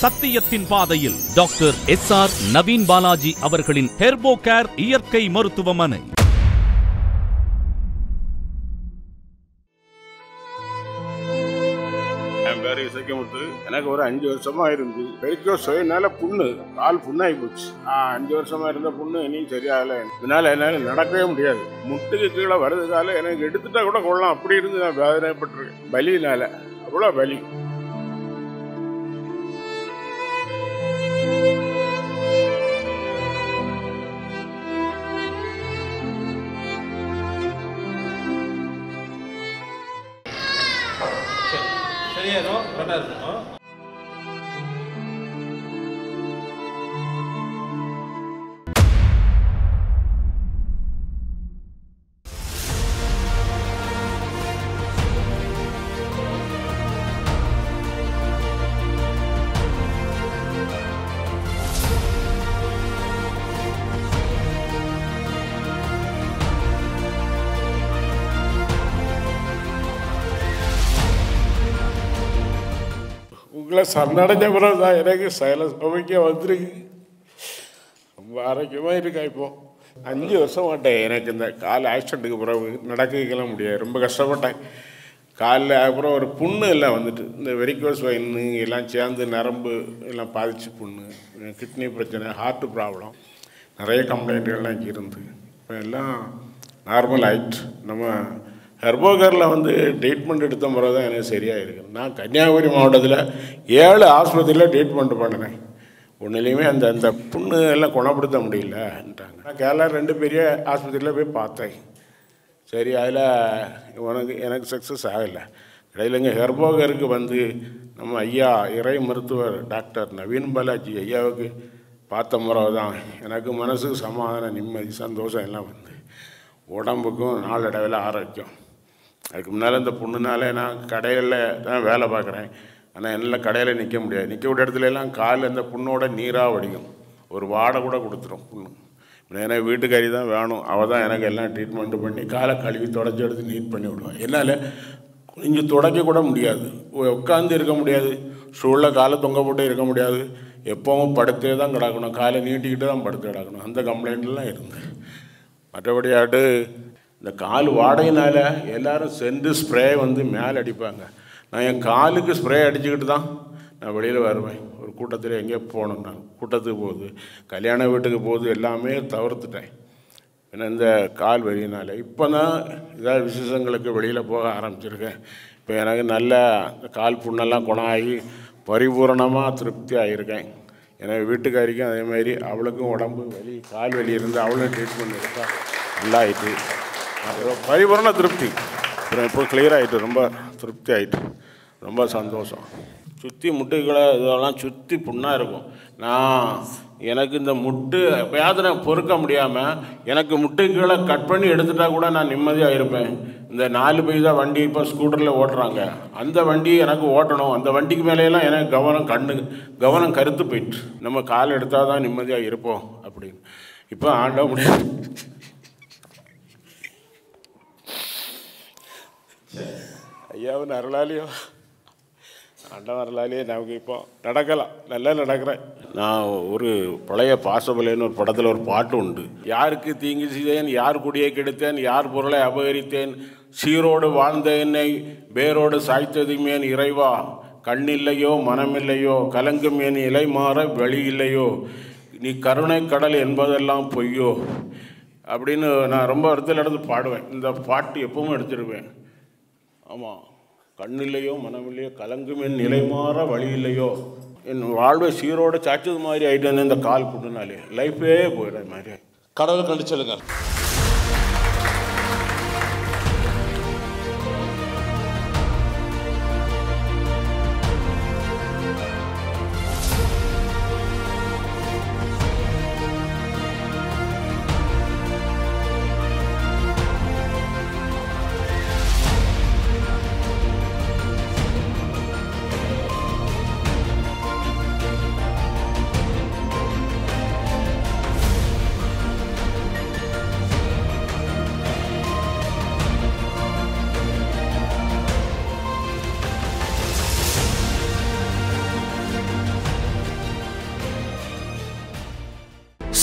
சத்தியத்தின் பாதையில் doctor SR Naveen Balaji அவர்களின் ஹெர்போ கேர் இயற்கை மருத்துவமனை. என் பேர் இசைக்கமுத்து. எனக்கு ஒரு 5 வருஷமா இருந்து பெருக்கோ சுயனால புண்ணு, கால் புண்ணாகி போச்சு. 5 வருஷமா இருந்த புண்ணு இனியும் சரியாகல. இதனால என்னால நடக்கவே முடியாது. முட்டுக்கு கீழே வருதுனால எனக்கு எடுத்துட்டா கூட கொள்ளலாம், அப்படி இருந்து நான் வேதனைப்பட்டிருக்கேன். வலினால அவ்வளோ வலி. சரியாயிரும், கரெக்டாக இருக்கும். உங்களை சரணடைஞ்ச பிறகு தான் எனக்கு சைல சமைக்க வந்துருக்கு. ரொம்ப ஆரோக்கியமாக இருக்கா. இப்போது 5 வருஷம் மாட்டேன். எனக்கு இந்த கால் ஆக்சிடெண்ட்டுக்கு பிறகு நடக்கலாம் முடியாது, ரொம்ப கஷ்டப்பட்டேன். காலில் அப்புறம் ஒரு புண்ணு எல்லாம் வந்துட்டு, இந்த வெரிகோஸ் வெயின்னு எல்லாம் சேர்ந்து நரம்பு எல்லாம் பாதிச்சு புண்ணு, கிட்னி பிரச்சனை, ஹார்ட்டு ப்ராப்ளம், நிறைய கம்ப்ளைண்ட்டுகள்லாம் இருந்து இப்போ எல்லாம் நார்மல் ஆகிட்டு. நம்ம ஹெர்போகரில் வந்து ட்ரீட்மெண்ட் எடுத்த முறை தான் எனக்கு சரியாக இருக்குது. நான் கன்னியாகுமரி மாவட்டத்தில் 7 ஆஸ்பத்திரியில் ட்ரீட்மெண்ட் பண்ணினேன். ஒன்றுலேயுமே அந்த புண்ணு எல்லாம் குணப்படுத்த முடியலன்ட்டாங்க. நான் கேரளா 2 பெரிய ஆஸ்பத்திரியில் போய் பார்த்தேன். சரி, அதில் எனக்கு சக்ஸஸ் ஆகலை. இடையில இங்கே ஹெர்போகருக்கு வந்து நம்ம ஐயா இறை மருத்துவர் டாக்டர் நவீன் பாலாஜி ஐயாவுக்கு பார்த்த முறை தான் எனக்கு மனசுக்கு சமாதானம், நிம்மதி, சந்தோஷம் எல்லாம் வந்து உடம்புக்கும் நாளடைவில் ஆரோக்கியம். அதுக்கு முன்னால் இந்த புண்ணுனால நான் கடையில் தான் வேலை பார்க்குறேன். ஆனால் என்னால் கடையில் நிற்க முடியாது. நிற்க விட்ட இடத்துல எல்லாம் காலில் இந்த புண்ணோட நீராக வடிக்கும், ஒரு வாடை கூட கொடுத்துரும் புண்ணு. எனக்கு வீட்டுக்காரி தான் வேணும், அவள் தான் எனக்கு எல்லாம் ட்ரீட்மெண்ட்டு பண்ணி காலை கழுவி தொடச்சி எடுத்து நீட் பண்ணி விடுவான். என்னால் கொஞ்சம் துடைக்க கூட முடியாது, உட்காந்து இருக்க முடியாது, ஸ்டூலில் காலை தொங்க போட்டு இருக்க முடியாது, எப்போவும் படுத்தே தான் கிடக்கணும், காலை நீட்டிக்கிட்டு தான் படுத்து கிடக்கணும். அந்த கம்ப்ளைண்ட்லாம் இருந்து மற்றபடியாட்டு இந்த கால் வாடையினால் எல்லோரும் சென்று ஸ்ப்ரே வந்து மேலே அடிப்பாங்க. நான் என் காலுக்கு ஸ்ப்ரே அடிச்சுக்கிட்டு தான் நான் வெளியில் வருவேன். ஒரு கூட்டத்தில் எங்கேயோ போகணும், நான் கூட்டத்துக்கு போகுது, கல்யாண வீட்டுக்கு போகுது, எல்லாமே தவிர்த்துட்டேன். ஏன்னா இந்த கால் வலியினால் இப்போ தான் ஏதாவது விசேஷங்களுக்கு வெளியில் போக ஆரம்பிச்சிருக்கேன். இப்போ எனக்கு நல்ல கால் புண்ணெல்லாம் குணமாகி பரிபூரணமாக திருப்தி ஆகியிருக்கேன். எனக்கு வீட்டுக்காரிக்கும் அதேமாதிரி, அவளுக்கும் உடம்பு வலி, கால் வலி இருந்து அவளும் ட்ரீட்மெண்ட் எடுத்தா நல்லா ஆகிட்டு பரிபூரண திருப்தி. அப்புறம் இப்போ கிளியர் ஆகிட்டு, ரொம்ப திருப்தி ஆகிட்டு, ரொம்ப சந்தோஷம். சுற்றி முட்டுகளை இதெல்லாம் சுற்றி புண்ணாக இருக்கும். எனக்கு இந்த முட்டு வேதனை பொறுக்க முடியாமல் எனக்கு முட்டுகளை கட் பண்ணி எடுத்துட்டா கூட நான் நிம்மதியாக இருப்பேன். இந்த 4 பைசா வண்டி இப்போ ஸ்கூட்டரில் ஓட்டுறாங்க, அந்த வண்டி எனக்கு ஓட்டணும். அந்த வண்டிக்கு மேலேயெல்லாம் எனக்கு கவனம் கருத்து போயிட்டு, நம்ம கால் எடுத்தால் தான் நிம்மதியாக இருப்போம் அப்படின்னு. இப்போ ஆண்ட முடியாது. ஐயாவும் அருளாலியோ ஆண்டவன் அருளாலியே நமக்கு இப்போ நடக்கலாம், நல்லா நடக்கிறேன். நான் ஒரு பழைய பாசபலேன்னு ஒரு படத்தில் ஒரு பாட்டு உண்டு. யாருக்கு தீங்கு செய்தேன், யார் குடியை கெடுத்தேன், யார் பொருளை அபகரித்தேன், சீரோடு வாழ்ந்த என்னை வேரோடு சாய்த்ததுமேன் இறைவா, கண்ணில்லையோ மனமில்லையோ, கலங்கும் என் இலை மாற வழி இல்லையோ, நீ கருணை கடல் என்பதெல்லாம் பொய்யோ அப்படின்னு நான் ரொம்ப இடத்துல எடுத்து பாடுவேன். இந்த பாட்டு எப்பவும் எடுத்துருவேன். ஆமாம், கண்ணில்லையோ மனமில்லையோ, கலங்கும் என் நிலை மாற வழி இல்லையோ, என் வாழ்வை சீரோடு சாய்ச்சது மாதிரி ஆகிட்டேன்னு இந்த கால் புண்ணுனாலே லைஃபே போயிடுற மாதிரி. கடவுளை கண்டு சொல்லுங்கள்.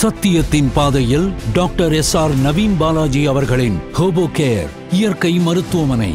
சத்தியத்தின் பாதையில் டாக்டர் SR நவீன் பாலாஜி அவர்களின் ஹெர்போ கேர் இயற்கை மருத்துவமனை.